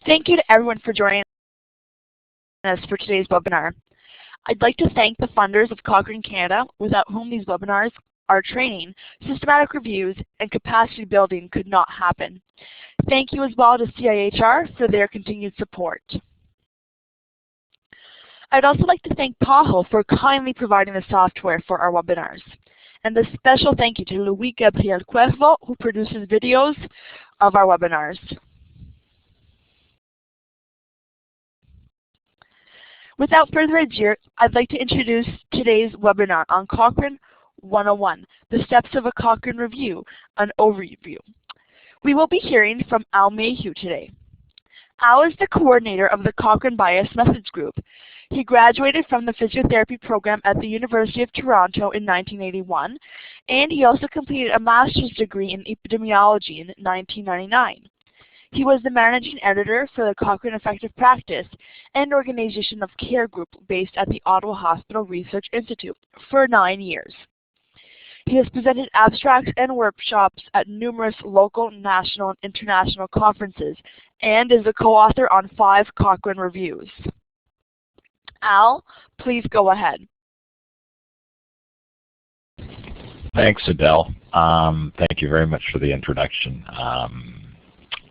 Thank you to everyone for joining us for today's webinar. I'd like to thank the funders of Cochrane Canada, without whom these webinars, our training, systematic reviews, and capacity building could not happen. Thank you as well to CIHR for their continued support. I'd also like to thank Tahoe for kindly providing the software for our webinars. And a special thank you to Luis Gabriel Cuervo, who produces videos of our webinars. Without further ado, I'd like to introduce today's webinar on Cochrane 101, the steps of a Cochrane Review, an overview. We will be hearing from Alain Mayhew today. Al is the coordinator of the Cochrane Bias Methods Group. He graduated from the physiotherapy program at the University of Toronto in 1981, and he also completed a master's degree in epidemiology in 1999. He was the managing editor for the Cochrane Effective Practice and Organization of Care Group based at the Ottawa Hospital Research Institute for 9 years. He has presented abstracts and workshops at numerous local, national, and international conferences, and is a co-author on 5 Cochrane Reviews. Al, please go ahead. Thanks, Adele. Thank you very much for the introduction.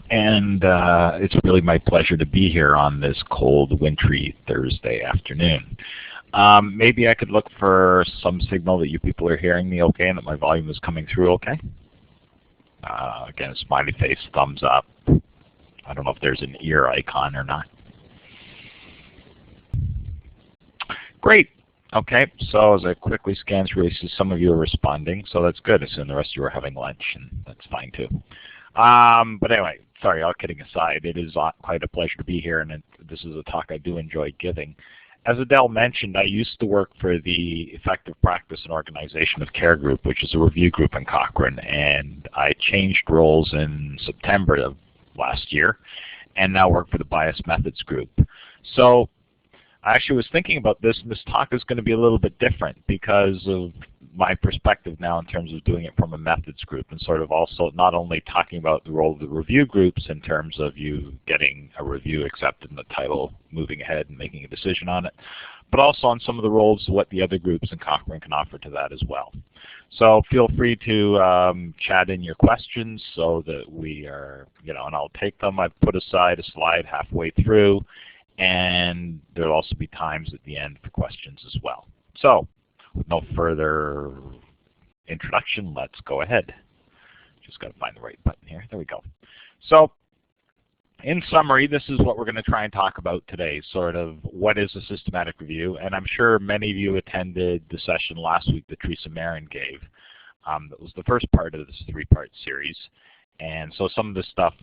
It's really my pleasure to be here on this cold, wintry Thursday afternoon. Maybe I could look for some signal that you people are hearing me okay and that my volume is coming through okay. Again, smiley face, thumbs up. I don't know if there's an ear icon or not. Great. Okay, so as I quickly scan through, I see some of you are responding, so that's good. I assume the rest of you are having lunch, and that's fine too. But anyway, sorry, all kidding aside, it is quite a pleasure to be here, and this is a talk I do enjoy giving. As Adele mentioned, I used to work for the Effective Practice and Organization of Care Group, which is a review group in Cochrane, and I changed roles in September of last year, and now work for the Bias Methods Group. So I actually was thinking about this, and this talk is going to be a little bit different because of my perspective now in terms of doing it from a methods group, and sort of also not only talking about the role of the review groups in terms of you getting a review accepted in the title, moving ahead and making a decision on it, but also on some of the roles of what the other groups in Cochrane can offer to that as well. So feel free to chat in your questions so that we are, and I'll take them. I've put aside a slide halfway through, and there'll also be times at the end for questions as well. So with no further introduction, let's go ahead. Just got to find the right button here. There we go. So in summary, this is what we're going to try and talk about today, sort of what is a systematic review. And I'm sure many of you attended the session last week that Teresa Marin gave. That was the first part of this 3-part series. And so some of this stuff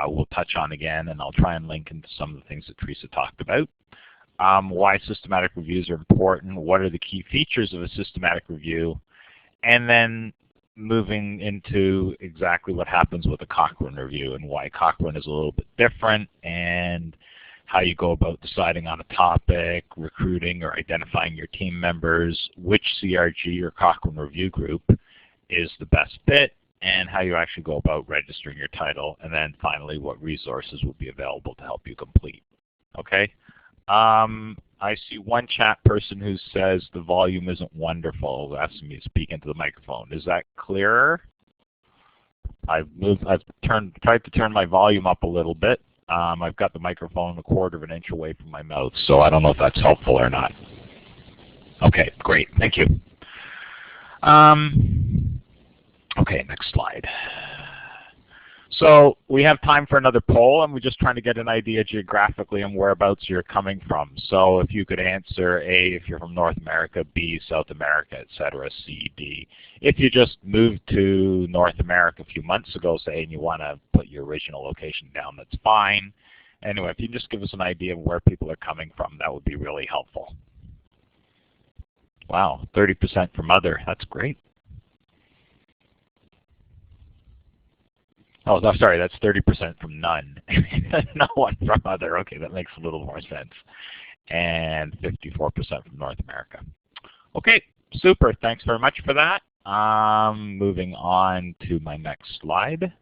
we'll touch on again, and I'll try and link into some of the things that Teresa talked about. Why systematic reviews are important, what are the key features of a systematic review, and then moving into exactly what happens with a Cochrane review and why Cochrane is a little bit different, and how you go about deciding on a topic, recruiting or identifying your team members, which CRG or Cochrane review group is the best fit, and how you actually go about registering your title, and then finally what resources will be available to help you complete. Okay? I see one chat person who says the volume isn't wonderful, asking me to speak into the microphone. Is that clearer? I've tried to turn my volume up a little bit. I've got the microphone 1/4 of an inch away from my mouth, so I don't know if that's helpful or not. Okay, great, thank you. Okay, next slide. So we have time for another poll, and we're just trying to get an idea geographically on whereabouts you're coming from. So if you could answer A, if you're from North America, B, South America, etc., C, D. If you just moved to North America a few months ago, say, and you want to put your original location down, that's fine. Anyway, if you can just give us an idea of where people are coming from, that would be really helpful. Wow, 30% from other, that's great. Oh, no, sorry, that's 30% from none. No one from other. Okay, that makes a little more sense. And 54% from North America. Okay, super. Thanks very much for that. Moving on to my next slide.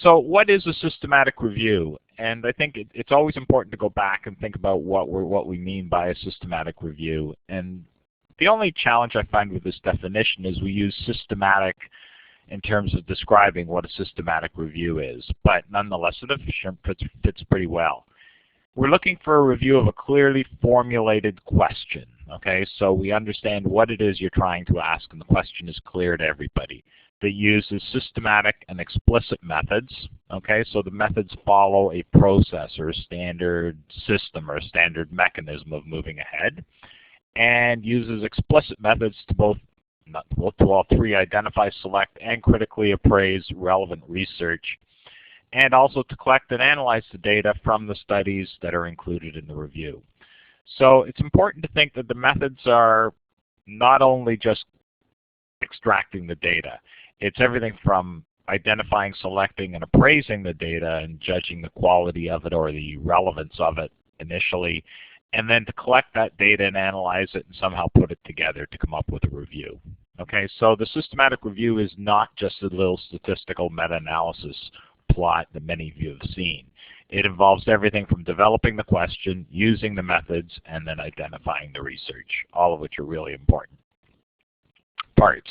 So what is a systematic review? And I think it's always important to go back and think about what we mean by a systematic review. And the only challenge I find with this definition is we use systematic in terms of describing what a systematic review is. But nonetheless, the definition fits pretty well. We're looking for a review of a clearly formulated question. Okay, so we understand what it is you're trying to ask, and the question is clear to everybody. That uses systematic and explicit methods. Okay, so the methods follow a process or a standard system or a standard mechanism of moving ahead, and uses explicit methods to all three: identify, select, and critically appraise relevant research, and also to collect and analyze the data from the studies that are included in the review. So it's important to think that the methods are not only just extracting the data. It's everything from identifying, selecting, and appraising the data and judging the quality of it or the relevance of it initially, and then to collect that data and analyze it and somehow put it together to come up with a review. Okay, so the systematic review is not just a little statistical meta-analysis plot that many of you have seen. It involves everything from developing the question, using the methods, and then identifying the research, all of which are really important parts.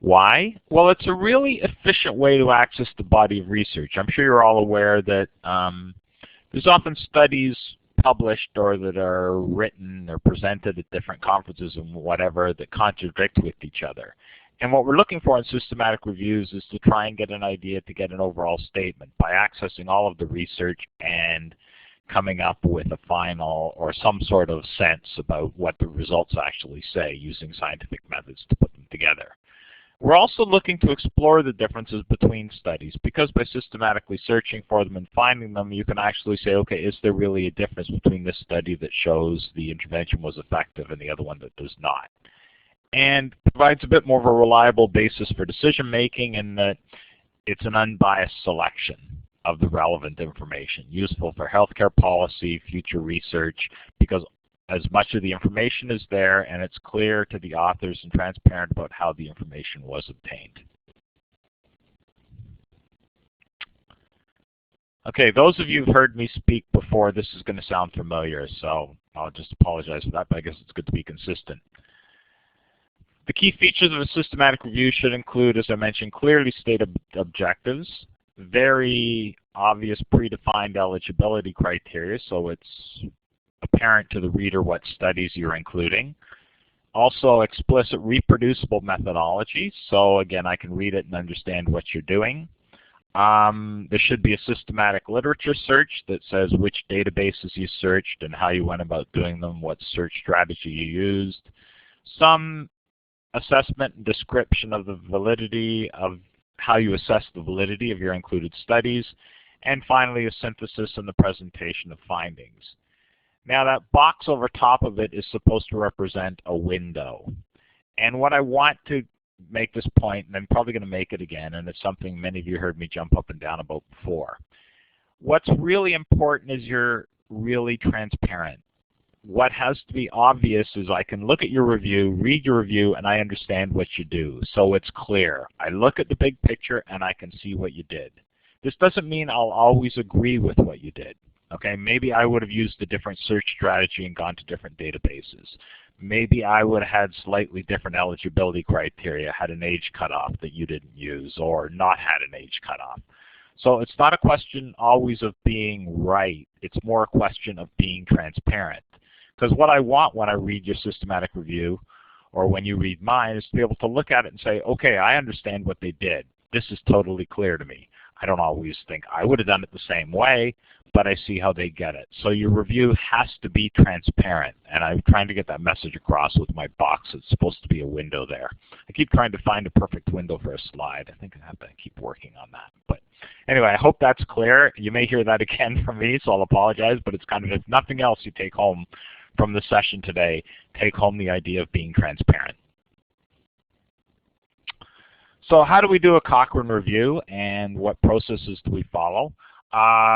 Why? Well, it's a really efficient way to access the body of research. I'm sure you're all aware that there's often studies published or that are written or presented at different conferences and whatever that contradict with each other. And what we're looking for in systematic reviews is to try and get an idea, to get an overall statement by accessing all of the research and coming up with a final or some sort of sense about what the results actually say using scientific methods to put them together. We're also looking to explore the differences between studies, because by systematically searching for them and finding them, you can actually say, okay, is there really a difference between this study that shows the intervention was effective and the other one that does not? And provides a bit more of a reliable basis for decision making, in that it's an unbiased selection of the relevant information, useful for healthcare policy, future research, because as much of the information is there and it's clear to the authors and transparent about how the information was obtained. Okay, those of you who've heard me speak before, this is going to sound familiar, so I'll just apologize for that, but I guess it's good to be consistent. The key features of a systematic review should include, as I mentioned, clearly stated objectives, very obvious predefined eligibility criteria, so it's apparent to the reader what studies you're including. Also explicit reproducible methodology, so again I can read it and understand what you're doing. There should be a systematic literature search that says which databases you searched and how you went about doing them, what search strategy you used. Some assessment and description of the validity of how you assess the validity of your included studies. And finally, a synthesis and the presentation of findings. Now that box over top of it is supposed to represent a window. And what I want to make this point, and I'm probably going to make it again, and it's something many of you heard me jump up and down about before. What's really important is you're really transparent. What has to be obvious is I can look at your review, read your review, and I understand what you do. So it's clear. I look at the big picture and I can see what you did. This doesn't mean I'll always agree with what you did. Okay, maybe I would have used a different search strategy and gone to different databases. Maybe I would have had slightly different eligibility criteria, had an age cutoff that you didn't use, or not had an age cutoff. So it's not a question always of being right. It's more a question of being transparent. Because what I want when I read your systematic review, or when you read mine, is to be able to look at it and say, okay, I understand what they did. This is totally clear to me. I don't always think I would have done it the same way, but I see how they get it. So your review has to be transparent, and I'm trying to get that message across with my box. It's supposed to be a window there. I keep trying to find a perfect window for a slide. I think I have to keep working on that. But anyway, I hope that's clear. You may hear that again from me, so I'll apologize, but it's kind of, if nothing else you take home from the session today, take home the idea of being transparent. So how do we do a Cochrane review, and what processes do we follow?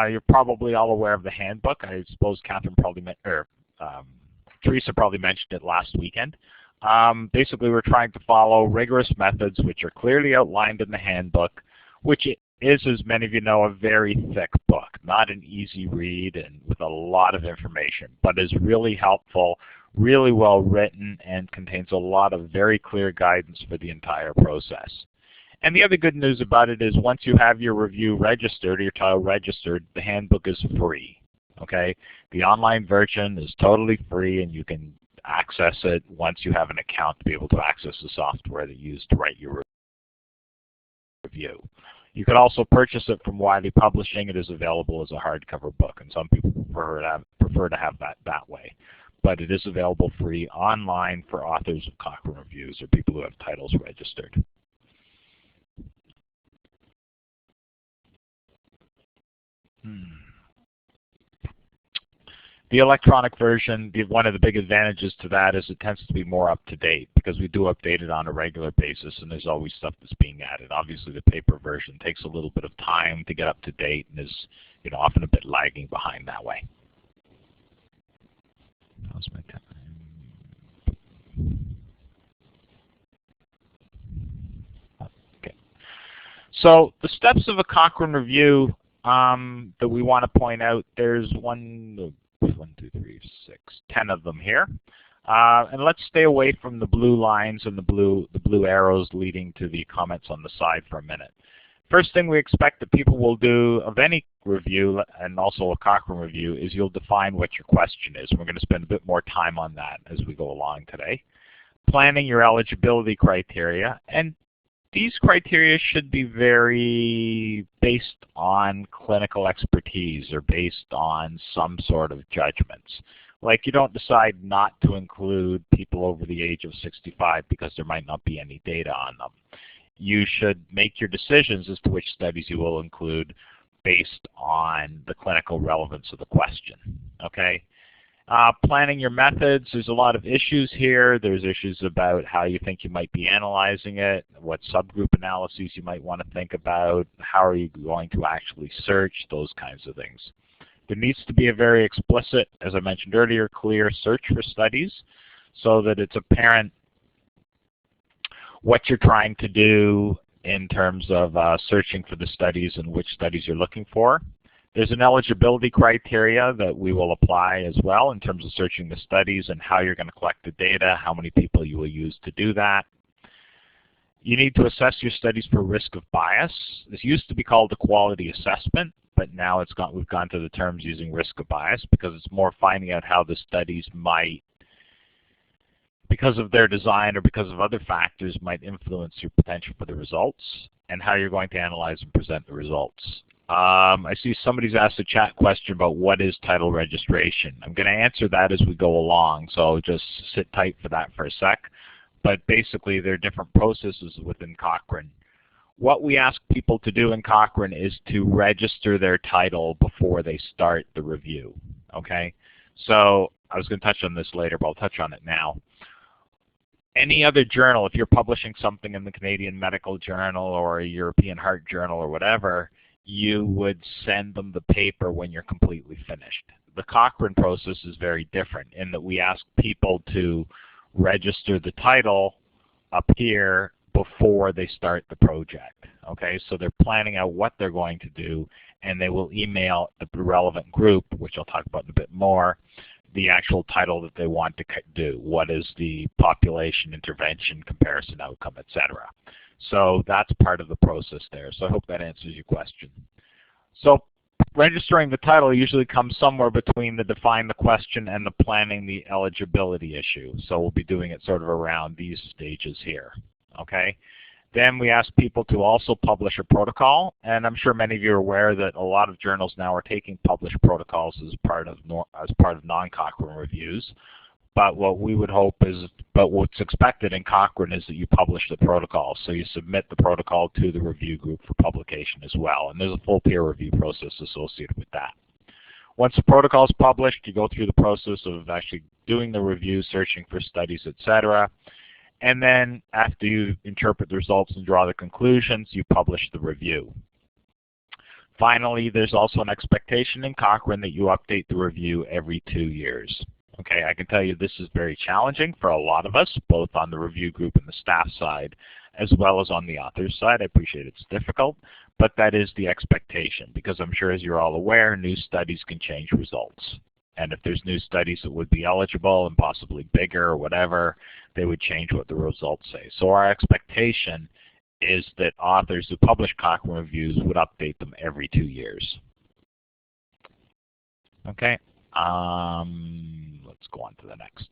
You're probably all aware of the handbook. I suppose Catherine probably Teresa probably mentioned it last weekend. Basically, we're trying to follow rigorous methods which are clearly outlined in the handbook, which is, as many of you know, a very thick book, not an easy read and with a lot of information, but is really helpful, really well written, and contains a lot of very clear guidance for the entire process. And the other good news about it is once you have your review registered, your title registered, the handbook is free. Okay? The online version is totally free, and you can access it once you have an account to be able to access the software that you use to write your review. You could also purchase it from Wiley Publishing. It is available as a hardcover book, and some people prefer to have that way. But it is available free online for authors of Cochrane Reviews or people who have titles registered. The electronic version, one of the big advantages to that is it tends to be more up to date because we do update it on a regular basis and there's always stuff that's being added. Obviously the paper version takes a little bit of time to get up to date and is often a bit lagging behind that way. How's my time? Okay. So the steps of a Cochrane review that we want to point out, there's 1, 2, 3, 6, 10 of them here. And let's stay away from the blue lines and the blue arrows leading to the comments on the side for a minute. First thing we expect that people will do of any review, and also a Cochrane review, is you'll define what your question is. We're going to spend a bit more time on that as we go along today. Planning your eligibility criteria, and these criteria should be very based on clinical expertise or based on some sort of judgments. Like you don't decide not to include people over the age of 65 because there might not be any data on them. You should make your decisions as to which studies you will include based on the clinical relevance of the question. Okay? Planning your methods, there's a lot of issues here. There's issues about how you think you might be analyzing it, what subgroup analyses you might want to think about, how are you going to actually search, those kinds of things. There needs to be a very explicit, as I mentioned earlier, clear search for studies so that it's apparent what you're trying to do in terms of searching for the studies and which studies you're looking for. There's an eligibility criteria that we will apply as well in terms of searching the studies and how you're going to collect the data, how many people you will use to do that. You need to assess your studies for risk of bias. This used to be called a quality assessment, but now we've gone to the terms using risk of bias because it's more finding out how the studies might, because of their design or because of other factors, might influence your potential for the results and how you're going to analyze and present the results. I see somebody's asked a chat question about what is title registration. I'm going to answer that as we go along, so just sit tight for that for a sec. But basically, there are different processes within Cochrane. What we ask people to do in Cochrane is to register their title before they start the review. Okay? So I was going to touch on this later, but I'll touch on it now. Any other journal, if you're publishing something in the Canadian Medical Journal or a European Heart Journal or whatever, you would send them the paper when you're completely finished. The Cochrane process is very different in that we ask people to register the title up here before they start the project. Okay, so they're planning out what they're going to do, and they will email the relevant group, which I'll talk about in a bit more, the actual title that they want to do. What is the population, intervention, comparison, outcome, etc. So that's part of the process there. So I hope that answers your question. So registering the title usually comes somewhere between the define the question and the planning the eligibility issue. So we'll be doing it sort of around these stages here. Okay? Then we ask people to also publish a protocol, and I'm sure many of you are aware that a lot of journals now are taking published protocols as part of non-Cochrane reviews. But what we would hope is, but what's expected in Cochrane is that you publish the protocol. So you submit the protocol to the review group for publication as well. And there's a full peer review process associated with that. Once the protocol is published, you go through the process of actually doing the review, searching for studies, etc. And then after you interpret the results and draw the conclusions, you publish the review. Finally, there's also an expectation in Cochrane that you update the review every 2 years. Okay, I can tell you this is very challenging for a lot of us, both on the review group and the staff side, as well as on the author's side. I appreciate it's difficult, but that is the expectation, because I'm sure, as you're all aware, new studies can change results. And if there's new studies that would be eligible and possibly bigger or whatever, they would change what the results say. So our expectation is that authors who publish Cochrane Reviews would update them every 2 years. Okay, let's go on to the next.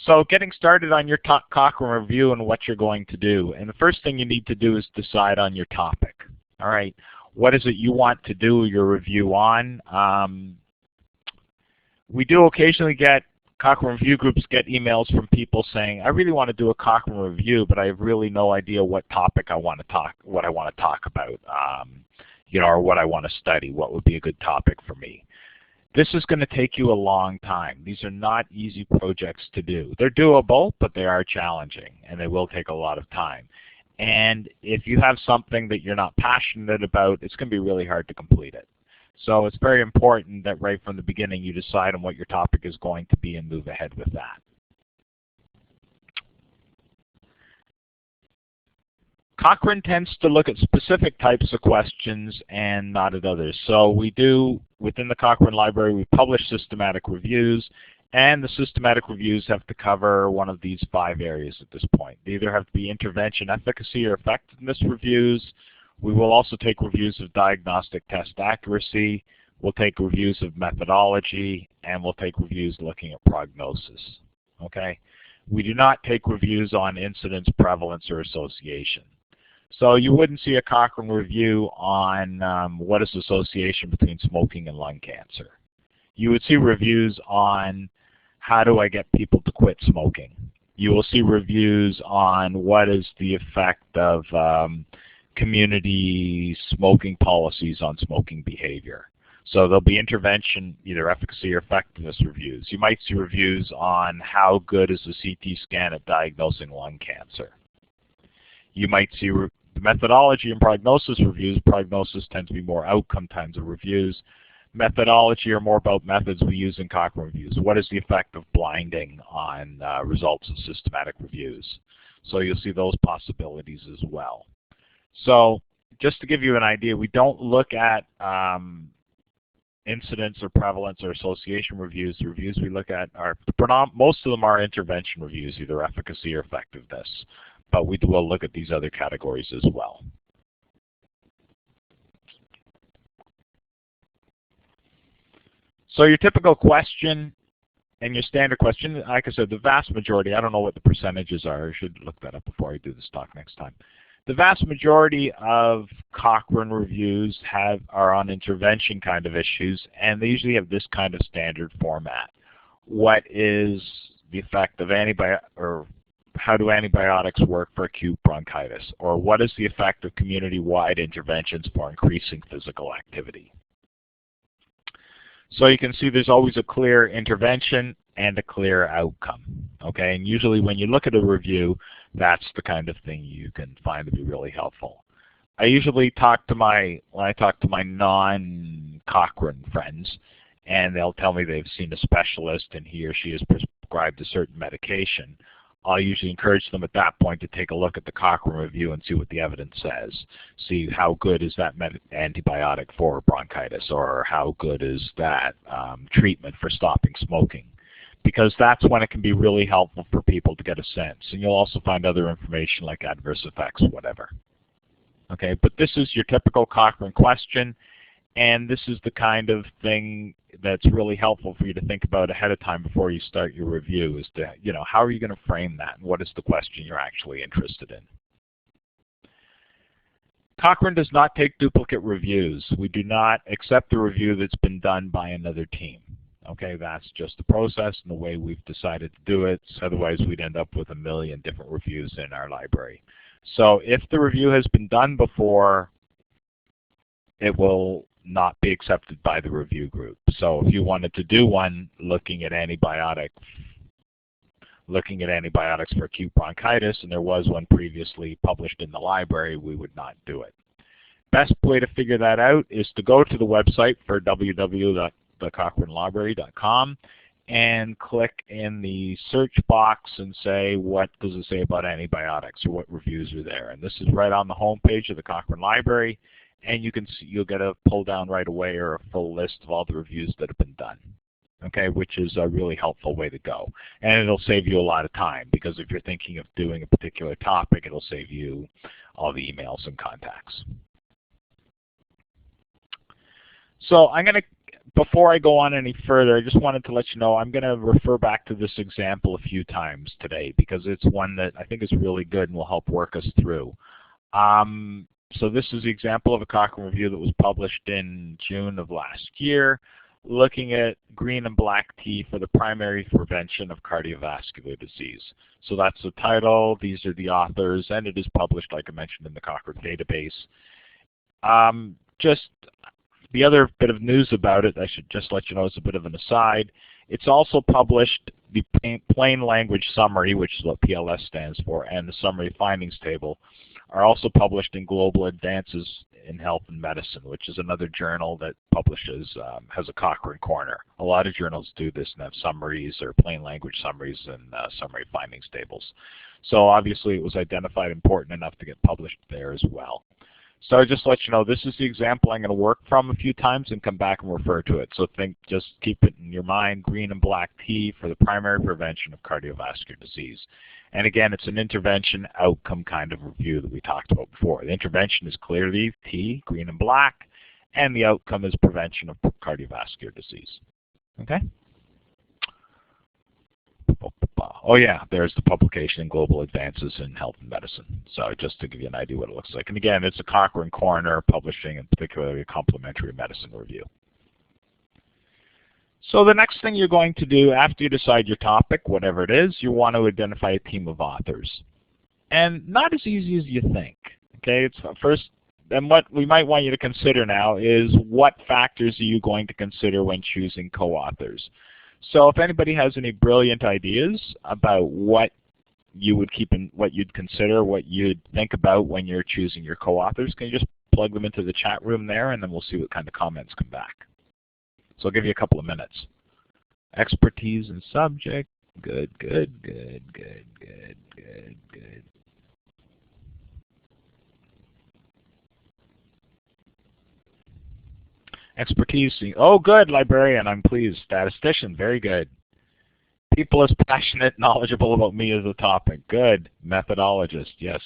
So getting started on your Cochrane Review and what you're going to do. And the first thing you need to do is decide on your topic. All right, what is it you want to do your review on? We do occasionally get, Cochrane Review groups get emails from people saying, I really want to do a Cochrane Review, but I have really no idea what topic I want to talk, what I want to talk about, you know, or what I want to study, what would be a good topic for me. This is going to take you a long time. These are not easy projects to do. They're doable, but they are challenging, and they will take a lot of time. And if you have something that you're not passionate about, it's going to be really hard to complete it. So it's very important that right from the beginning you decide on what your topic is going to be and move ahead with that. Cochrane tends to look at specific types of questions and not at others. So we do, within the Cochrane Library, we publish systematic reviews, and the systematic reviews have to cover one of these 5 areas at this point. They either have to be intervention efficacy or effectiveness reviews. We will also take reviews of diagnostic test accuracy. We'll take reviews of methodology, and we'll take reviews looking at prognosis. Okay? We do not take reviews on incidence, prevalence, or association. So you wouldn't see a Cochrane review on what is the association between smoking and lung cancer. You would see reviews on how do I get people to quit smoking. You will see reviews on what is the effect of community smoking policies on smoking behavior. So there'll be intervention, either efficacy or effectiveness reviews. You might see reviews on how good is the CT scan at diagnosing lung cancer. You might see the methodology and prognosis reviews. Prognosis tends to be more outcome kinds of reviews. Methodology are more about methods we use in Cochrane Reviews. What is the effect of blinding on results of systematic reviews? So you'll see those possibilities as well. So just to give you an idea, we don't look at incidence or prevalence or association reviews. The reviews we look at are, most of them are intervention reviews, either efficacy or effectiveness. But we will look at these other categories as well. So your typical question and your standard question, like I said, the vast majority, I don't know what the percentages are. I should look that up before I do this talk next time. The vast majority of Cochrane reviews are on intervention kind of issues, and they usually have this kind of standard format. What is the effect of or how do antibiotics work for acute bronchitis? Or what is the effect of community-wide interventions for increasing physical activity? So you can see there's always a clear intervention and a clear outcome. Okay, and usually when you look at a review, that's the kind of thing you can find to be really helpful. I usually when I talk to my non-Cochrane friends, and they'll tell me they've seen a specialist and he or she has prescribed a certain medication, I'll usually encourage them at that point to take a look at the Cochrane Review and see what the evidence says. See how good is that antibiotic for bronchitis, or how good is that treatment for stopping smoking. Because that's when it can be really helpful for people to get a sense. And you'll also find other information like adverse effects, whatever. Okay, but this is your typical Cochrane question, and this is the kind of thing that's really helpful for you to think about ahead of time before you start your review, is to, you know, how are you going to frame that, and what is the question you're actually interested in. Cochrane does not take duplicate reviews. We do not accept a review that's been done by another team. Okay, that's just the process and the way we've decided to do it. Otherwise, we'd end up with 1 million different reviews in our library. So if the review has been done before, it will not be accepted by the review group. So if you wanted to do one looking at antibiotics for acute bronchitis, and there was one previously published in the library, we would not do it. Best way to figure that out is to go to the website for www.cochranelibrary.com and click in the search box and say, what does it say about antibiotics, or what reviews are there? And this is right on the home page of the Cochrane Library, and you can see, you'll get a pull down right away or a full list of all the reviews that have been done. Okay, which is a really helpful way to go. And it'll save you a lot of time, because if you're thinking of doing a particular topic, it'll save you all the emails and contacts. So I'm going to, before I go on any further, I just wanted to let you know I'm going to refer back to this example a few times today, because it's one that I think is really good and will help work us through. So this is the example of a Cochrane review that was published in June of last year, looking at green and black tea for the primary prevention of cardiovascular disease. So that's the title, these are the authors, and it is published, like I mentioned, in the Cochrane database. Just the other bit of news about it, I should just let you know, it's a bit of an aside. It's also published, the plain language summary, which is what PLS stands for, and the summary findings table are also published in Global Advances in Health and Medicine, which is another journal that publishes, has a Cochrane corner. A lot of journals do this and have summaries or plain language summaries and summary findings tables. So obviously it was identified important enough to get published there as well. So I just let you know, this is the example I'm going to work from a few times and come back and refer to it. So just keep it in your mind, green and black tea for the primary prevention of cardiovascular disease. And again, it's an intervention outcome kind of review that we talked about before. The intervention is clearly tea, green and black, and the outcome is prevention of cardiovascular disease. Okay? Oh yeah, there's the publication in Global Advances in Health and Medicine. So just to give you an idea what it looks like. And again, it's a Cochrane corner publishing, in particularly a complementary medicine review. So the next thing you're going to do after you decide your topic, whatever it is, you want to identify a team of authors. And not as easy as you think. Okay, it's first, and what we might want you to consider now is what factors are you going to consider when choosing co-authors. So if anybody has any brilliant ideas about what you would keep in, what you'd consider, what you'd think about when you're choosing your co-authors, can you just plug them into the chat room there, and then we'll see what kind of comments come back. So I'll give you a couple of minutes. Expertise in subject. Good, good, good, good, good, good, good. Expertise. Oh, good, librarian. I'm pleased. Statistician. Very good. People as passionate, knowledgeable about me as a topic. Good. Methodologist. Yes.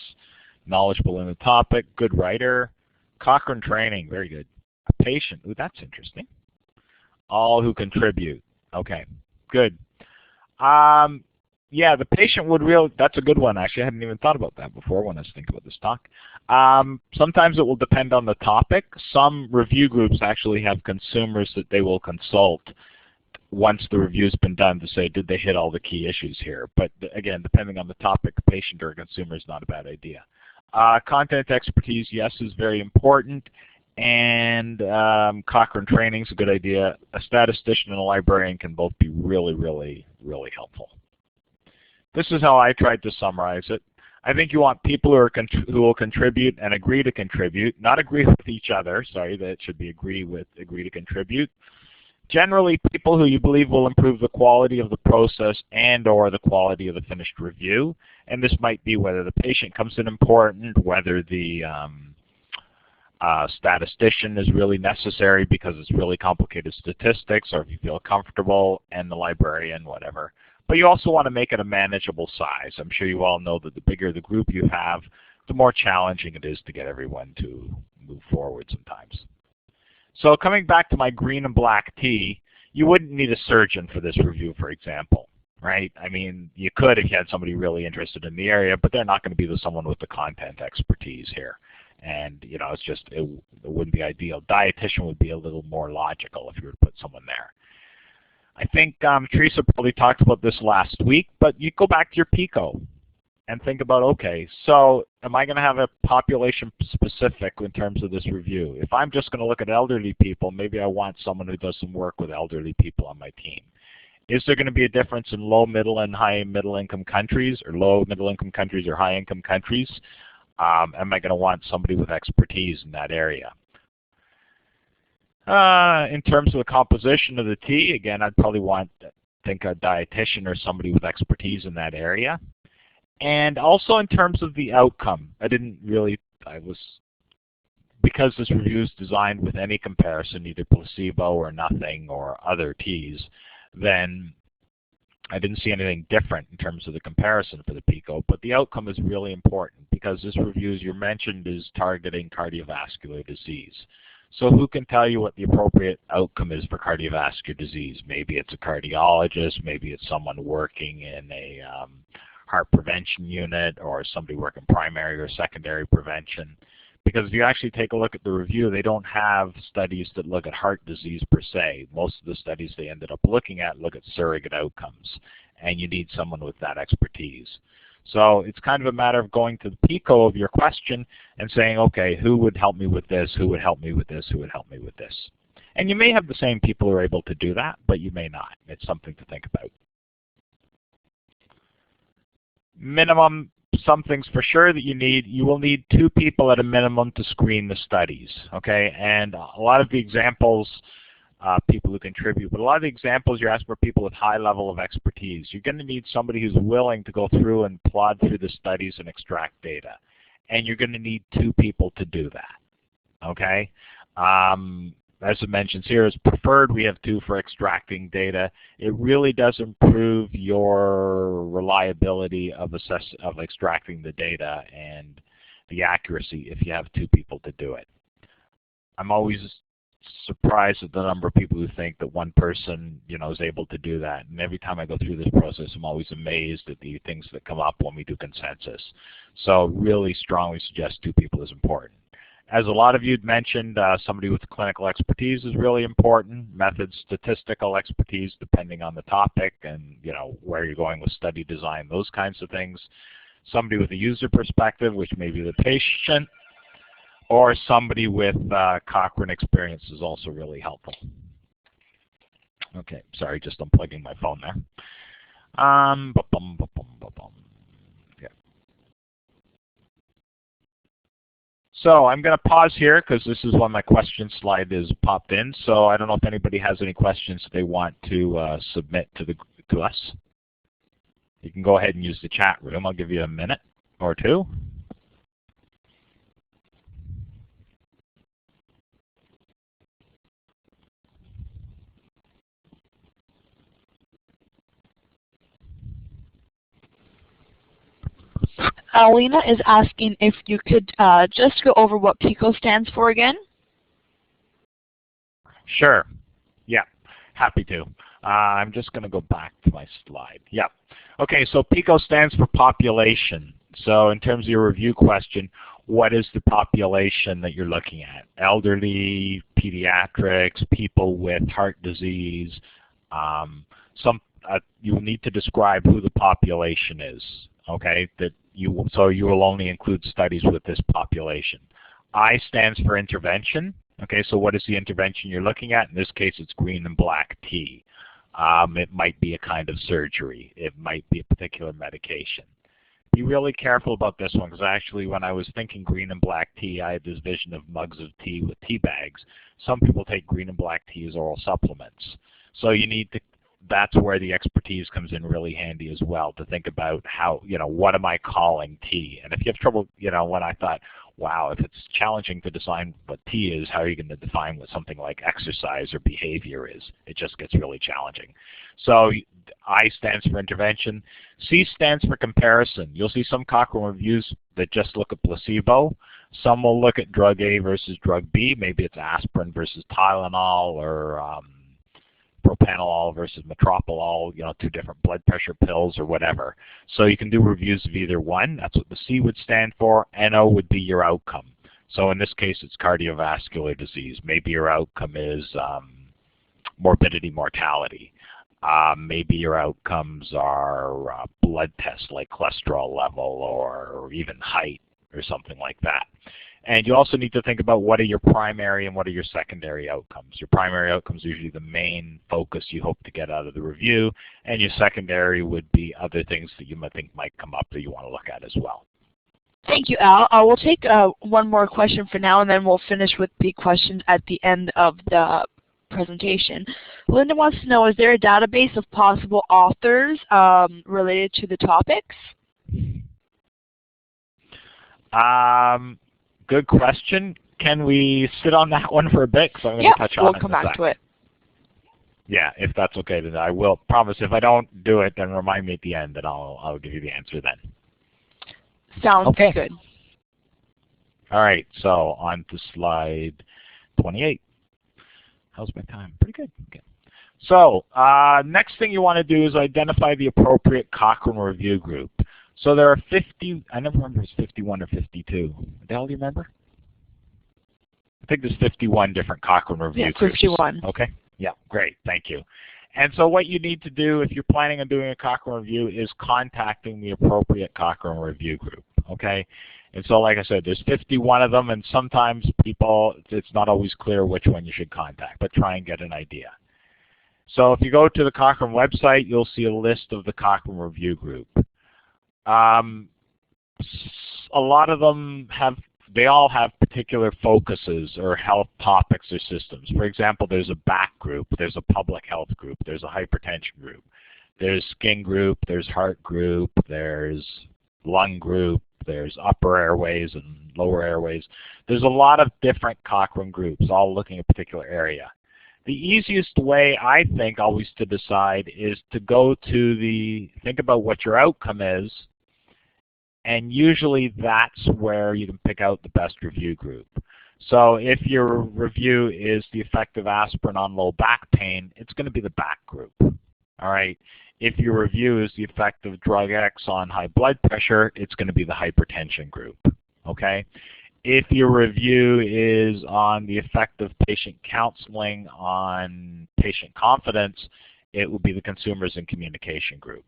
Knowledgeable in the topic. Good writer. Cochrane training. Very good. A patient. Ooh, that's interesting. All who contribute. Okay. Good. Yeah, the patient would that's a good one. Actually, I hadn't even thought about that before when I was thinking about this talk. Sometimes it will depend on the topic. Some review groups actually have consumers that they will consult once the review's been done to say, did they hit all the key issues here? But again, depending on the topic, a patient or a consumer is not a bad idea. Content expertise, yes, is very important. And Cochrane training is a good idea. A statistician and a librarian can both be really, really, really helpful. This is how I tried to summarize it. I think you want people who will contribute and agree to contribute, not agree with each other. Sorry, that should be agree to contribute. Generally, people who you believe will improve the quality of the process and/or the quality of the finished review. And this might be whether the patient comes in important, whether the statistician is really necessary because it's really complicated statistics, or if you feel comfortable, and the librarian, whatever. But you also want to make it a manageable size. I'm sure you all know that the bigger the group you have, the more challenging it is to get everyone to move forward sometimes. So coming back to my green and black tea, you wouldn't need a surgeon for this review, for example, right? I mean, you could if you had somebody really interested in the area, but they're not going to be someone with the content expertise here. And, you know, it wouldn't be ideal. Dietitian would be a little more logical if you were to put someone there. I think Teresa probably talked about this last week, but you go back to your PICO and think about, okay, so am I going to have a population specific in terms of this review? If I'm just going to look at elderly people, maybe I want someone who does some work with elderly people on my team. Is there going to be a difference in low, middle, and high middle income countries, or low middle income countries or high income countries? Am I going to want somebody with expertise in that area? In terms of the composition of the tea, again, I'd probably want think a dietitian or somebody with expertise in that area. And also in terms of the outcome, because this review is designed with any comparison, either placebo or nothing or other T's, then I didn't see anything different in terms of the comparison for the PICO, but the outcome is really important because this review, as you mentioned, is targeting cardiovascular disease. So who can tell you what the appropriate outcome is for cardiovascular disease? Maybe it's a cardiologist, maybe it's someone working in a heart prevention unit, or somebody working primary or secondary prevention. Because if you actually take a look at the review, they don't have studies that look at heart disease per se. Most of the studies they ended up looking at look at surrogate outcomes, and you need someone with that expertise. So it's kind of a matter of going to the PICO of your question and saying, okay, who would help me with this, who would help me with this, who would help me with this? And you may have the same people who are able to do that, but you may not. It's something to think about. Minimum, some things for sure that you will need 2 people at a minimum to screen the studies, okay? And a lot of the examples, people who contribute, but a lot of the examples you're asking for people with high level of expertise. You're going to need somebody who's willing to go through and plod through the studies and extract data. And you're going to need 2 people to do that, okay? As it mentions here, it's preferred we have 2 for extracting data. It really does improve your reliability of extracting the data and the accuracy if you have 2 people to do it. I'm always surprised at the number of people who think that one person, is able to do that. And every time I go through this process, I'm always amazed at the things that come up when we do consensus. So really strongly suggest 2 people is important. As a lot of you had mentioned, somebody with clinical expertise is really important. Method statistical expertise, depending on the topic and where you're going with study design, those kinds of things. Somebody with a user perspective, which may be the patient, or somebody with Cochrane experience is also really helpful. Okay, sorry, just unplugging my phone there. So I'm going to pause here because this is when my question slide is popped in. So I don't know if anybody has any questions they want to submit to us. You can go ahead and use the chat room. I'll give you a minute or 2. Alina is asking if you could just go over what PICO stands for again. Sure. Yeah, happy to. I'm just going to go back to my slide. Yeah. Okay, so PICO stands for population. So in terms of your review question, what is the population that you're looking at? Elderly, pediatrics, people with heart disease. You will need to describe who the population is. Okay, so you will only include studies with this population. I stands for intervention. Okay, so what is the intervention you're looking at? In this case, it's green and black tea. It might be a kind of surgery. It might be a particular medication. Be really careful about this one because actually when I was thinking green and black tea, I had this vision of mugs of tea with tea bags. Some people take green and black tea as oral supplements. So you need to that's where the expertise comes in really handy as well, to think about how, what am I calling tea? And if you have trouble, when I thought, wow, if it's challenging to define what tea is, how are you going to define what something like exercise or behavior is? It just gets really challenging. So I stands for intervention. C stands for comparison. You'll see some Cochrane reviews that just look at placebo. Some will look at drug A versus drug B. Maybe it's aspirin versus Tylenol, or propanolol versus metoprolol, 2 different blood pressure pills or whatever. So you can do reviews of either one. That's what the C would stand for. NO would be your outcome. So in this case, it's cardiovascular disease. Maybe your outcome is morbidity, mortality. Maybe your outcomes are blood tests like cholesterol level or even height or something like that. And you also need to think about what are your primary and what are your secondary outcomes. Your primary outcomes are usually the main focus you hope to get out of the review, and your secondary would be other things that you might think might come up that you want to look at as well. Thank you, Al. We'll take one more question for now, and then we'll finish with the questions at the end of the presentation. Linda wants to know, is there a database of possible authors related to the topics? Good question. Can we sit on that one for a bit? Because I'm going to touch on it in a we'll come back to it. Yeah, if that's okay, then I will promise. If I don't do it, then remind me at the end, and I'll give you the answer then. Sounds good. All right, so on to slide 28. How's my time? Pretty good. Okay. So next thing you want to do is identify the appropriate Cochrane Review group. So there are 50. I never remember if it's 51 or 52. What the hell do you remember? I think there's 51 different Cochrane Review groups. 51. Okay. Yeah, great. Thank you. And so what you need to do if you're planning on doing a Cochrane Review is contacting the appropriate Cochrane Review group, okay? And so like I said, there's 51 of them, and sometimes it's not always clear which one you should contact, but try and get an idea. So if you go to the Cochrane website, you'll see a list of the Cochrane Review group. A lot of them they all have particular focuses or health topics or systems. For example, there's a back group, there's a public health group, there's a hypertension group, there's skin group, there's heart group, there's lung group, there's upper airways and lower airways. There's a lot of different Cochrane groups all looking at a particular area. The easiest way, I think, always to decide is to go to think about what your outcome is, and usually that's where you can pick out the best review group. So if your review is the effect of aspirin on low back pain, it's going to be the back group. All right. If your review is the effect of drug X on high blood pressure, it's going to be the hypertension group. Okay. If your review is on the effect of patient counseling on patient confidence, it will be the consumers and communication group.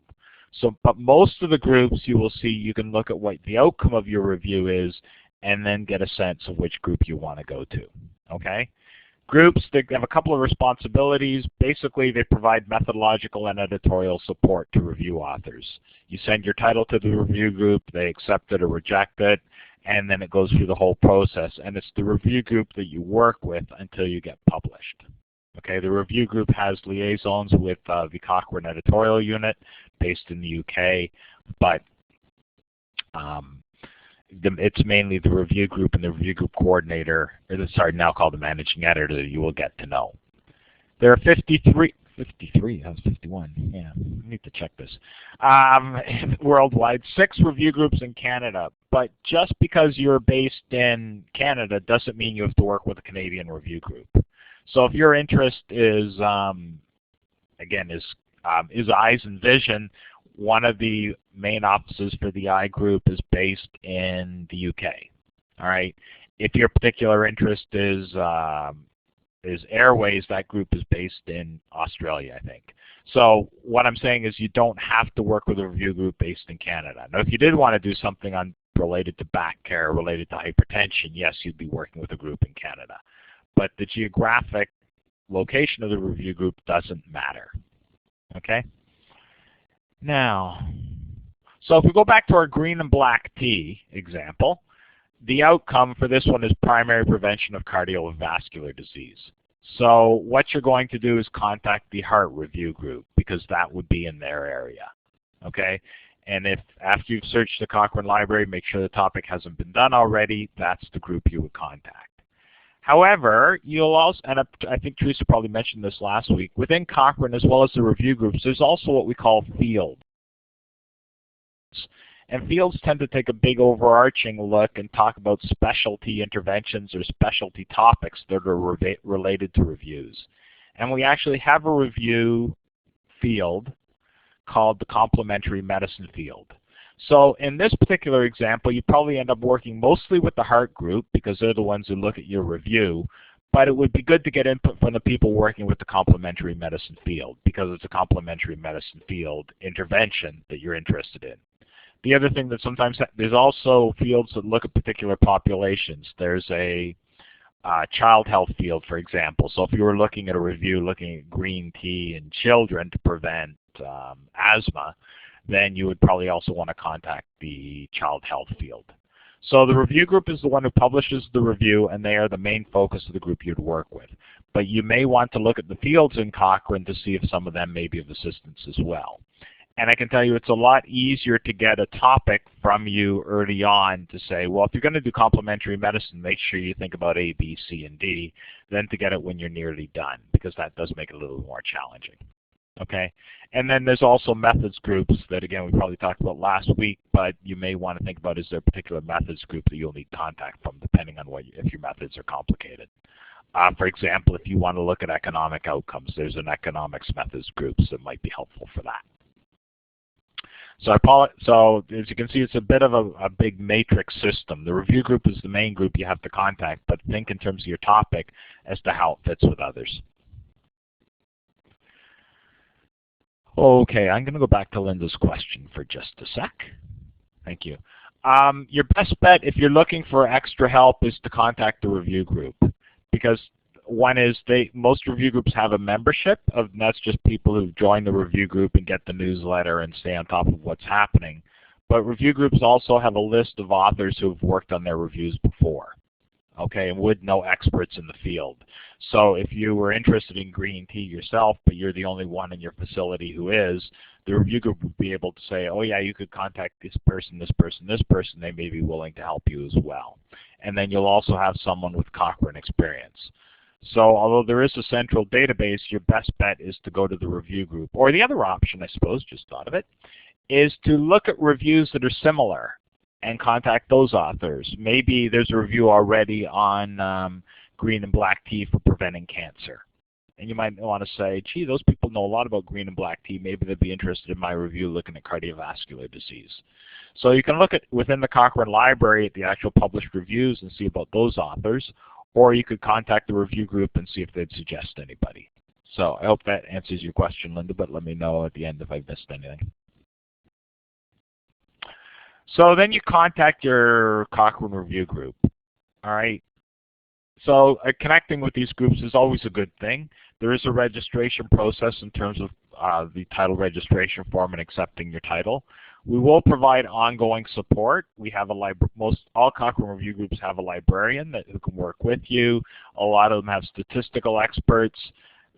So, but most of the groups you will see, you can look at what the outcome of your review is and then get a sense of which group you want to go to, okay? Groups, they have a couple of responsibilities. Basically, they provide methodological and editorial support to review authors. You send your title to the review group, they accept it or reject it, and then it goes through the whole process. And it's the review group that you work with until you get published. Okay, the review group has liaisons with the Cochrane editorial unit based in the UK, but it's mainly the review group and the review group coordinator, now called the managing editor, that you will get to know. There are 53, that was 51, yeah, I need to check this, worldwide, 6 review groups in Canada, but just because you're based in Canada doesn't mean you have to work with a Canadian review group. So if your interest is, again, is eyes and vision, one of the main offices for the eye group is based in the UK. All right. If your particular interest is airways, that group is based in Australia, I think. So what I'm saying is you don't have to work with a review group based in Canada. Now, if you did want to do something related to back care, related to hypertension, yes, you'd be working with a group in Canada. But the geographic location of the review group doesn't matter. Okay? Now, so if we go back to our green and black tea example, the outcome for this one is primary prevention of cardiovascular disease. So what you're going to do is contact the heart review group because that would be in their area. Okay? And if after you've searched the Cochrane library, make sure the topic hasn't been done already, that's the group you would contact. However, you'll also, and I think Teresa probably mentioned this last week, within Cochrane as well as the review groups, there's also what we call fields. And fields tend to take a big overarching look and talk about specialty interventions or specialty topics that are related to reviews. And we actually have a review field called the complementary medicine field. So in this particular example, you probably end up working mostly with the heart group because they're the ones who look at your review, but it would be good to get input from the people working with the complementary medicine field because it's a complementary medicine field intervention that you're interested in. The other thing that sometimes, there's also fields that look at particular populations. There's a child health field, for example. So if you were looking at a review looking at green tea in children to prevent asthma, then you would probably also want to contact the child health field. So the review group is the one who publishes the review, and they are the main focus of the group you'd work with. But you may want to look at the fields in Cochrane to see if some of them may be of assistance as well. And I can tell you it's a lot easier to get a topic from you early on to say, well, if you're going to do complementary medicine, make sure you think about A, B, C, and D, than to get it when you're nearly done, because that does make it a little more challenging. Okay, and then there's also methods groups that, again, we probably talked about last week, but you may want to think about, is there a particular methods group that you'll need contact from, depending on if your methods are complicated. For example, if you want to look at economic outcomes, there's an economics methods groups that might be helpful for that. So as you can see, it's a bit of a big matrix system. The review group is the main group you have to contact, but think in terms of your topic as to how it fits with others. Okay, I'm going to go back to Linda's question for just a sec. Thank you. Your best bet if you're looking for extra help is to contact the review group, because one is most review groups have a membership, and that's just people who join the review group and get the newsletter and stay on top of what's happening. But review groups also have a list of authors who have worked on their reviews before, okay, and would know experts in the field. So if you were interested in green tea yourself, but you're the only one in your facility who is, the review group would be able to say, oh yeah, you could contact this person, this person, this person. They may be willing to help you as well. And then you'll also have someone with Cochrane experience. So although there is a central database, your best bet is to go to the review group. Or the other option, I suppose, just thought of it, is to look at reviews that are similar and contact those authors. Maybe there's a review already on green and black tea for preventing cancer. And you might want to say, gee, those people know a lot about green and black tea. Maybe they'd be interested in my review looking at cardiovascular disease. So you can look at within the Cochrane library at the actual published reviews and see about those authors. Or you could contact the review group and see if they'd suggest anybody. So I hope that answers your question, Linda, but let me know at the end if I missed anything. So then you contact your Cochrane review group. All right. So connecting with these groups is always a good thing. There is a registration process in terms of the title registration form and accepting your title. We will provide ongoing support. We have all Cochrane review groups have a librarian who can work with you. A lot of them have statistical experts.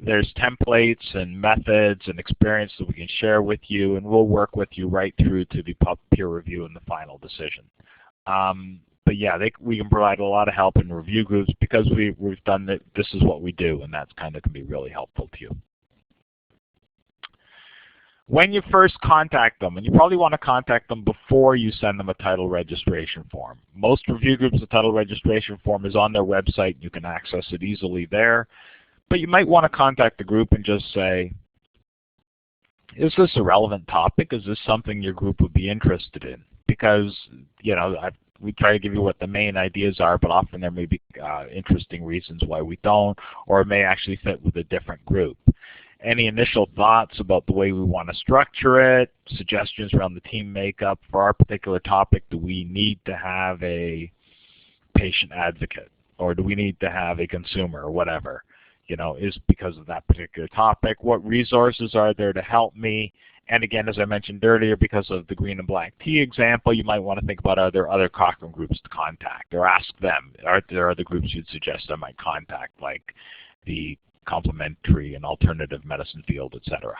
There's templates and methods and experience that we can share with you, and we'll work with you right through to the peer review and the final decision. But yeah, we can provide a lot of help in review groups because we've done that. This is what we do, and that's kind of can be really helpful to you. When you first contact them, and you probably want to contact them before you send them a title registration form. Most review groups, the title registration form is on their website. You can access it easily there. But you might want to contact the group and just say, is this a relevant topic? Is this something your group would be interested in? Because, you know, we try to give you what the main ideas are, but often there may be interesting reasons why we don't, or it may actually fit with a different group. Any initial thoughts about the way we want to structure it, suggestions around the team makeup for our particular topic? Do we need to have a patient advocate, or do we need to have a consumer, or whatever? You know, is because of that particular topic. What resources are there to help me? And again, as I mentioned earlier, because of the green and black tea example, you might want to think about, are there other Cochrane groups to contact, or ask them, are there other groups you'd suggest I might contact, like the complementary and alternative medicine field, etc.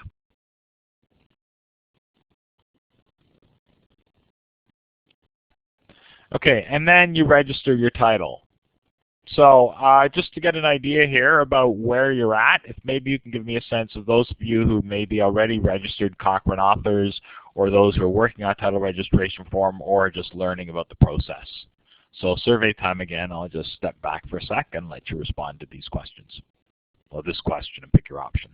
Okay, and then you register your title. So just to get an idea here about where you're at, if maybe you can give me a sense of those of you who may be already registered Cochrane authors, or those who are working on title registration form, or just learning about the process. So survey time again. I'll just step back for a sec and let you respond to these questions. Well, this question, and pick your option.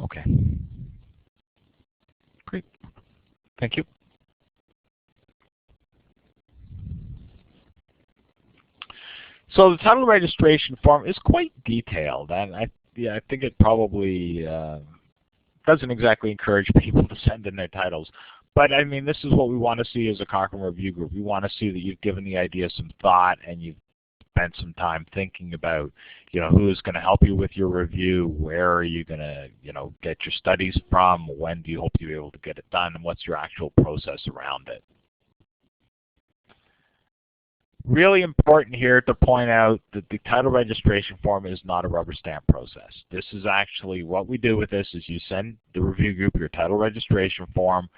Okay. Great. Thank you. So the title registration form is quite detailed, and I think it probably doesn't exactly encourage people to send in their titles. But I mean, this is what we want to see as a Cochrane Review Group. We want to see that you've given the idea some thought and you've spent some time thinking about, who is going to help you with your review, where are you going to, get your studies from, when do you hope you'll be able to get it done, and what's your actual process around it. Really important here to point out that the title registration form is not a rubber stamp process. This is actually, what we do with this is you send the review group your title registration form.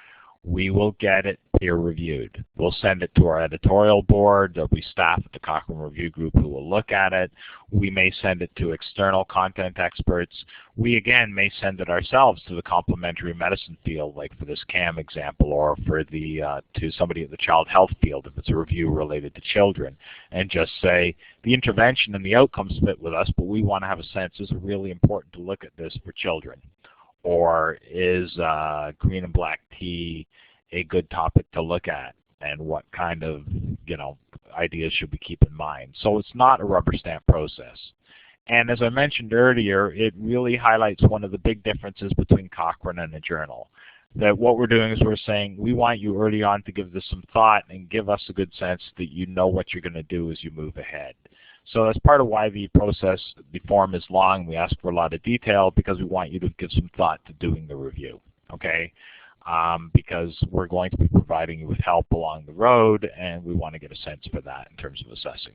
We will get it peer reviewed. We'll send it to our editorial board. There'll be staff at the Cochrane Review Group who will look at it. We may send it to external content experts. We again may send it ourselves to the complementary medicine field, like for this CAM example, or for the to somebody at the child health field if it's a review related to children, and just say the intervention and the outcomes fit with us, but we want to have a sense, is it really important to look at this for children? Or is green and black tea a good topic to look at, and what kind of ideas should we keep in mind? So it's not a rubber stamp process. And as I mentioned earlier, it really highlights one of the big differences between Cochrane and a journal. That what we're doing is we're saying we want you early on to give this some thought and give us a good sense that you know what you're going to do as you move ahead. So that's part of why the form is long. We ask for a lot of detail because we want you to give some thought to doing the review, okay? Because we're going to be providing you with help along the road, and we want to get a sense for that in terms of assessing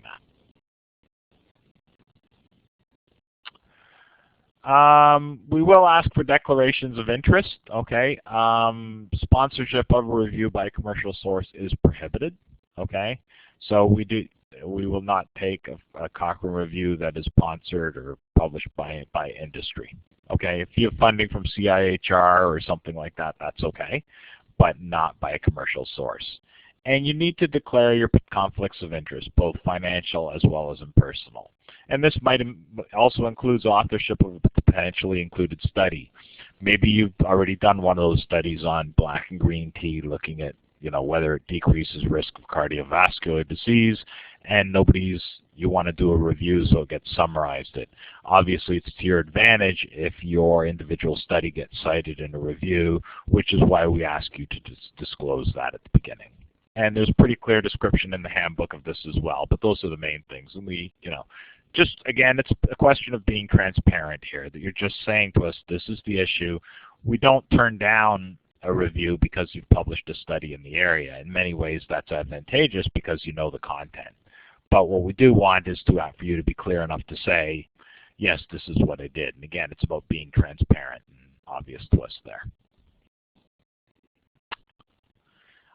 that. We will ask for declarations of interest, okay? Sponsorship of a review by a commercial source is prohibited, okay? So we will not take a Cochrane review that is sponsored or published by industry. Okay, if you have funding from CIHR or something like that, that's okay, but not by a commercial source. And you need to declare your conflicts of interest, both financial as well as impersonal. And this might also includes authorship of a potentially included study. Maybe you've already done one of those studies on black and green tea, looking at whether it decreases risk of cardiovascular disease, and you want to do a review so it gets summarized. Obviously, it's to your advantage if your individual study gets cited in a review, which is why we ask you to disclose that at the beginning. And there's pretty clear description in the handbook of this as well, but those are the main things. And just again, it's a question of being transparent here, that you're just saying to us, this is the issue. We don't turn down a review because you've published a study in the area. In many ways, that's advantageous because you know the content. But what we do want is for you to be clear enough to say, yes, this is what I did. And again, it's about being transparent and obvious to us there.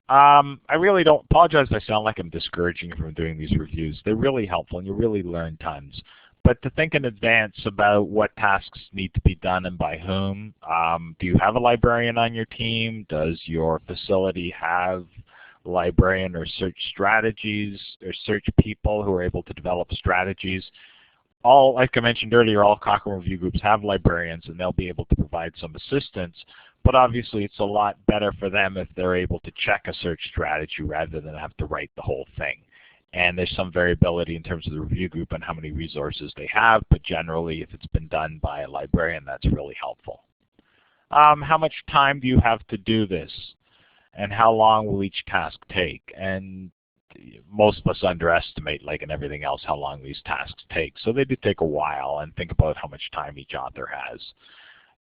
I really don't apologize if I sound like I'm discouraging you from doing these reviews. They're really helpful and you really learn tons. But to think in advance about what tasks need to be done and by whom. Do you have a librarian on your team? Does your facility have a librarian or search strategies or search people who are able to develop strategies? Like I mentioned earlier, all Cochrane Review Groups have librarians and they'll be able to provide some assistance. But obviously it's a lot better for them if they're able to check a search strategy rather than have to write the whole thing. And there's some variability in terms of the review group and how many resources they have, but generally if it's been done by a librarian, that's really helpful. How much time do you have to do this? And how long will each task take? And most of us underestimate, like in everything else, how long these tasks take. So they do take a while, and think about how much time each author has.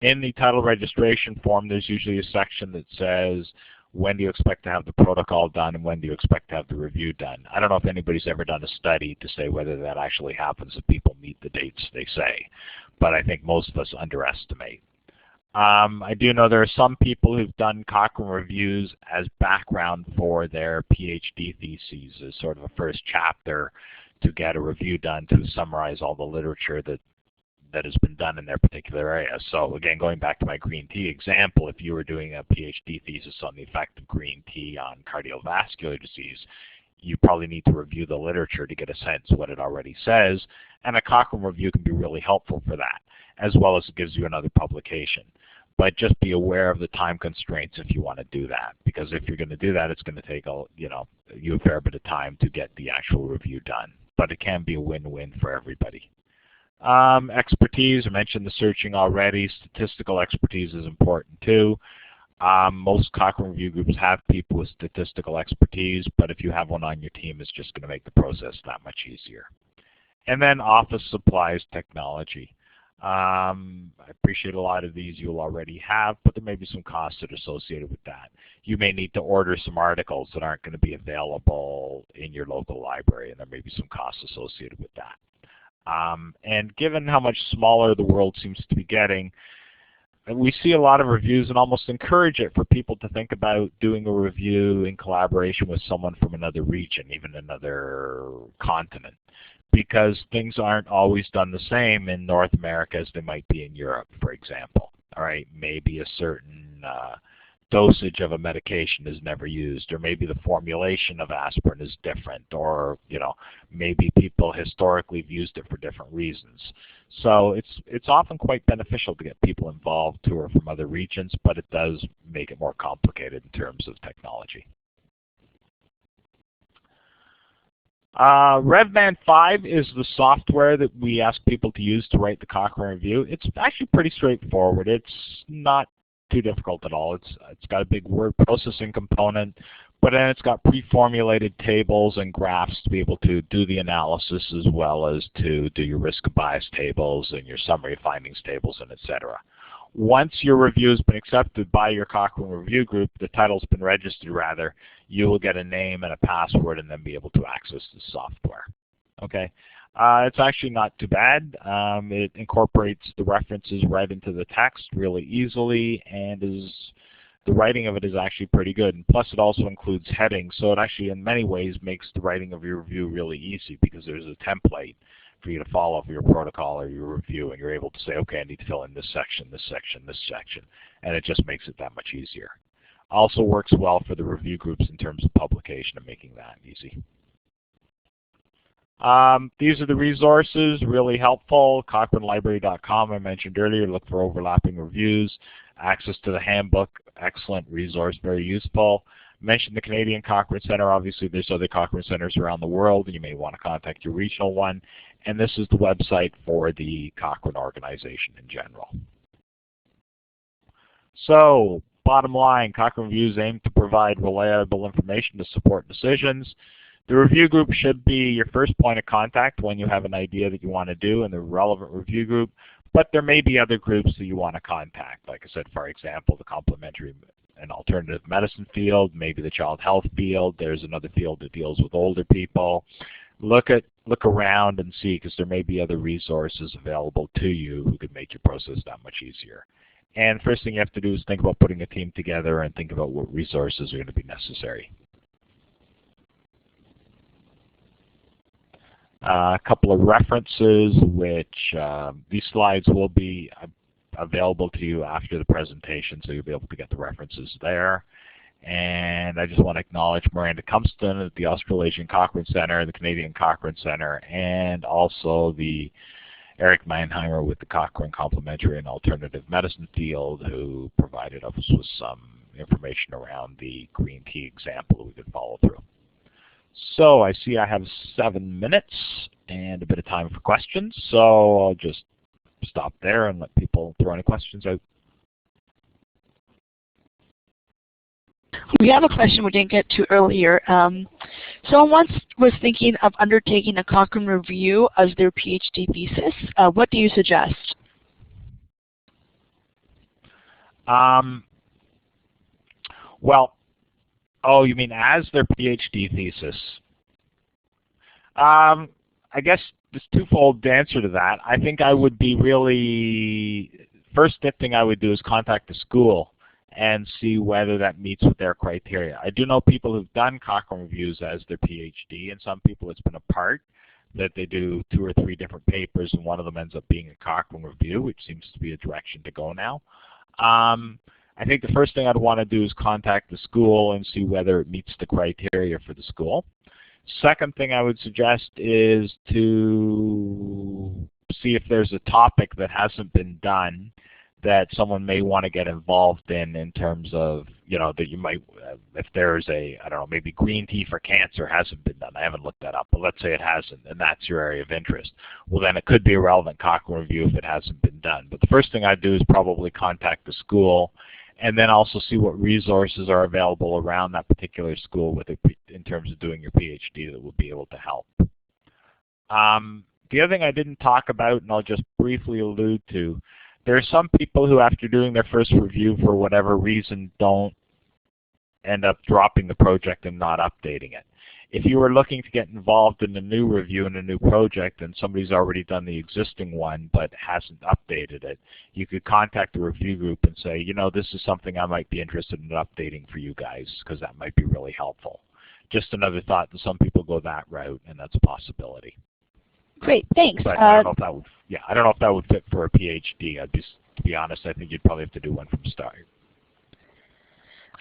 In the title registration form, there's usually a section that says, when do you expect to have the protocol done and when do you expect to have the review done? I don't know if anybody's ever done a study to say whether that actually happens if people meet the dates they say, but I think most of us underestimate. I do know there are some people who've done Cochrane reviews as background for their PhD theses as sort of a first chapter to get a review done to summarize all the literature that has been done in their particular area. So again, going back to my green tea example, if you were doing a PhD thesis on the effect of green tea on cardiovascular disease, you probably need to review the literature to get a sense of what it already says, and a Cochrane review can be really helpful for that, as well as it gives you another publication. But just be aware of the time constraints if you want to do that, because if you're going to do that, it's going to take you a fair bit of time to get the actual review done. but it can be a win-win for everybody. Expertise, I mentioned the searching already. Statistical expertise is important too. Most Cochrane Review groups have people with statistical expertise, but if you have one on your team, it's just going to make the process that much easier. And then office supplies technology. I appreciate a lot of these you'll already have, but there may be some costs that are associated with that. You may need to order some articles that aren't going to be available in your local library, and there may be some costs associated with that. And given how much smaller the world seems to be getting, we see a lot of reviews and almost encourage it for people to think about doing a review in collaboration with someone from another region, even another continent, because things aren't always done the same in North America as they might be in Europe, for example. All right, maybe a certain dosage of a medication is never used, or maybe the formulation of aspirin is different, or maybe people historically have used it for different reasons. So it's often quite beneficial to get people involved who are from other regions, but it does make it more complicated in terms of technology. RevMan 5 is the software that we ask people to use to write the Cochrane Review. It's actually pretty straightforward. It's not too difficult at all. It's got a big word processing component, but then it's got pre-formulated tables and graphs to be able to do the analysis, as well as to do your risk of bias tables and your summary findings tables, and etc. Once your review has been accepted by your Cochrane Review group, the title's been registered rather, you will get a name and a password and then be able to access the software. Okay. It's actually not too bad. It incorporates the references right into the text really easily, and the writing of it is actually pretty good. And plus it also includes headings, so it actually in many ways makes the writing of your review really easy, because there's a template for you to follow for your protocol or your review, and you're able to say, okay, I need to fill in this section, this section, this section, and it just makes it that much easier. Also works well for the review groups in terms of publication and making that easy. These are the resources, really helpful. CochraneLibrary.com, I mentioned earlier, look for overlapping reviews. Access to the handbook, excellent resource, very useful. Mentioned the Canadian Cochrane Center. Obviously, there's other Cochrane Centers around the world, and you may want to contact your regional one. And this is the website for the Cochrane organization in general. So, bottom line, Cochrane Reviews aim to provide reliable information to support decisions. The review group should be your first point of contact when you have an idea that you want to do in the relevant review group, but there may be other groups that you want to contact. Like I said, for example, the complementary and alternative medicine field, maybe the child health field. There's another field that deals with older people. Look around and see, because there may be other resources available to you who could make your process that much easier. And first thing you have to do is think about putting a team together and think about what resources are going to be necessary. A couple of references, which these slides will be available to you after the presentation, so you'll be able to get the references there. And I just want to acknowledge Miranda Cumston at the Australasian Cochrane Center, the Canadian Cochrane Center, and also the Eric Mannheimer with the Cochrane Complementary and Alternative Medicine field, who provided us with some information around the green tea example that we could follow through. So I see I have 7 minutes and a bit of time for questions, so I'll just stop there and let people throw any questions out. We have a question we didn't get to earlier. Someone once was thinking of undertaking a Cochrane Review as their PhD thesis. What do you suggest? Well, oh, you mean as their PhD thesis? I guess there's twofold answer to that. I think I would be really, first thing I would do is contact the school and see whether that meets with their criteria. I do know people who've done Cochrane Reviews as their PhD, and some people it's been a part that they do 2 or 3 different papers, and one of them ends up being a Cochrane Review, which seems to be a direction to go now. I think the first thing I'd want to do is contact the school and see whether it meets the criteria for the school. Second thing I would suggest is to see if there's a topic that hasn't been done that someone may want to get involved in terms of, that you might, if there's a, I don't know, maybe green tea for cancer hasn't been done. I haven't looked that up, but let's say it hasn't, and that's your area of interest. Well, then it could be a relevant Cochrane review if it hasn't been done. But the first thing I'd do is probably contact the school, and then also see what resources are available around that particular school in terms of doing your PhD that would be able to help. The other thing I didn't talk about, and I'll just briefly allude to, there are some people who, after doing their first review for whatever reason, don't end up dropping the project and not updating it. If you were looking to get involved in a new review in a new project and somebody's already done the existing one but hasn't updated it, you could contact the review group and say, this is something I might be interested in updating for you guys, because that might be really helpful. Just another thought that some people go that route, and that's a possibility. Great, thanks. But I don't know if that would, I don't know if that would fit for a PhD. To be honest, I think you'd probably have to do one from start.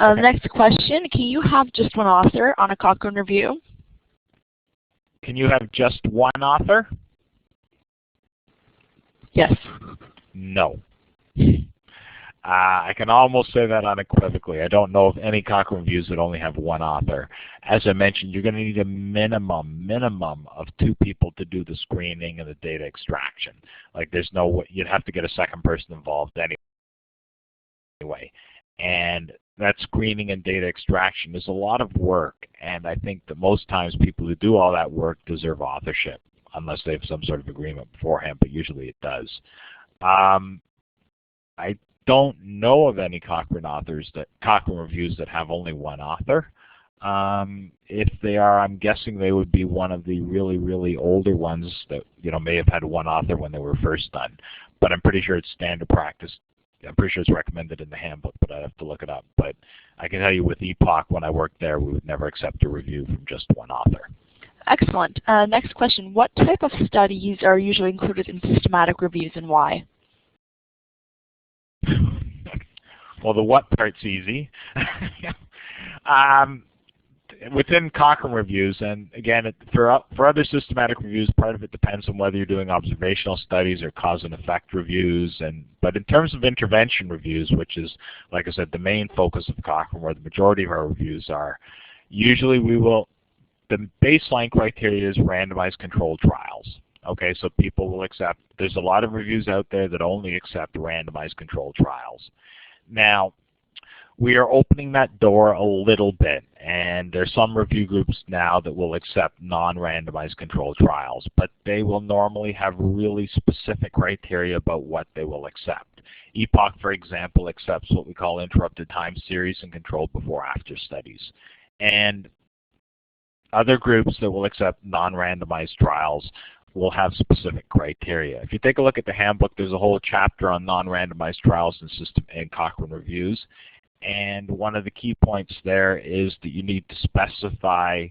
Okay. Next question, can you have just one author on a Cochrane review? Can you have just one author? Yes. No. I can almost say that unequivocally. I don't know of any Cochrane reviews that only have one author. As I mentioned, you're going to need a minimum of 2 people to do the screening and the data extraction. Like, there's no way, you'd have to get a second person involved anyway. And that screening and data extraction is a lot of work, and I think that most times people who do all that work deserve authorship, unless they have some sort of agreement beforehand, but usually it does. I don't know of any Cochrane reviews that have only one author. If they are, I'm guessing they would be one of the really, really older ones that may have had one author when they were first done. But I'm pretty sure it's standard practice. I'm pretty sure it's recommended in the handbook, but I'd have to look it up. But I can tell you with EPOC, when I worked there, we would never accept a review from just one author. Excellent. Next question, what type of studies are usually included in systematic reviews and why? Well, the what part's easy. Within Cochrane reviews, and again, for other systematic reviews, part of it depends on whether you're doing observational studies or cause and effect reviews. But in terms of intervention reviews, which is, like I said, the main focus of Cochrane, where the majority of our reviews are, usually the baseline criteria is randomized controlled trials. Okay, so people will accept, there's a lot of reviews out there that only accept randomized controlled trials. Now, we are opening that door a little bit, and there's some review groups now that will accept non-randomized controlled trials, but they will normally have really specific criteria about what they will accept. EPOC, for example, accepts what we call interrupted time series and controlled before-after studies. And other groups that will accept non-randomized trials will have specific criteria. If you take a look at the handbook, there's a whole chapter on non-randomized trials and Cochrane reviews. And one of the key points there is that you need to specify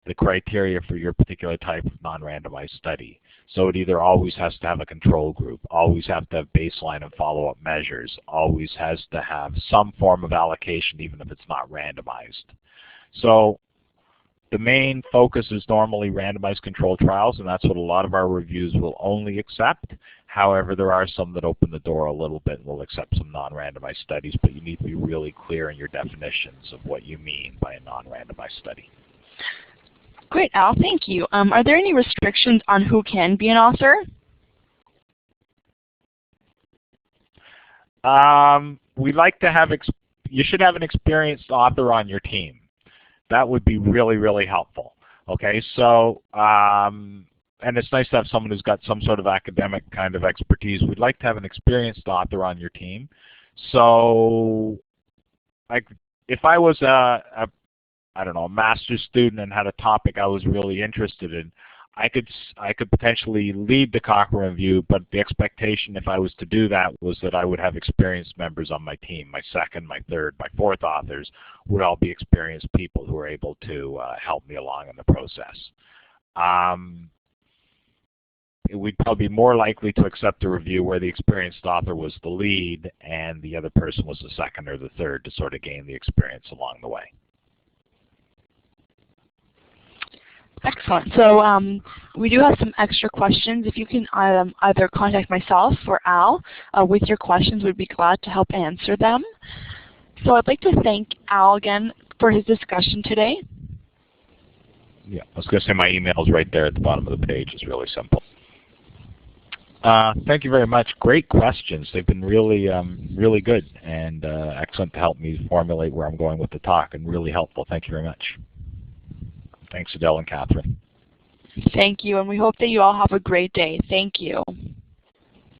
the criteria for your particular type of non-randomized study. So it either always has to have a control group, always have to have baseline and follow-up measures, always has to have some form of allocation even if it's not randomized. So the main focus is normally randomized controlled trials, and that's what a lot of our reviews will only accept. However, there are some that open the door a little bit and will accept some non-randomized studies, but you need to be really clear in your definitions of what you mean by a non-randomized study. Great, Al, thank you. Are there any restrictions on who can be an author? We like to have, you should have an experienced author on your team. That would be really, really helpful. Okay, so, and it's nice to have someone who's got some sort of academic kind of expertise. We'd like to have an experienced author on your team. So, like, if I was I don't know, a master's student and had a topic I was really interested in, I could potentially lead the Cochrane Review, but the expectation if I was to do that was that I would have experienced members on my team. My second, my third, my fourth authors would all be experienced people who are able to help me along in the process. We'd probably be more likely to accept a review where the experienced author was the lead and the other person was the second or the third to sort of gain the experience along the way. Excellent. So we do have some extra questions. If you can either contact myself or Al with your questions, we'd be glad to help answer them. So I'd like to thank Al again for his discussion today. Yeah, I was going to say my email is right there at the bottom of the page. It's really simple. Thank you very much. Great questions. They've been really, really good and excellent to help me formulate where I'm going with the talk, and really helpful. Thank you very much. Thanks, Adele and Catherine. Thank you, and we hope that you all have a great day. Thank you.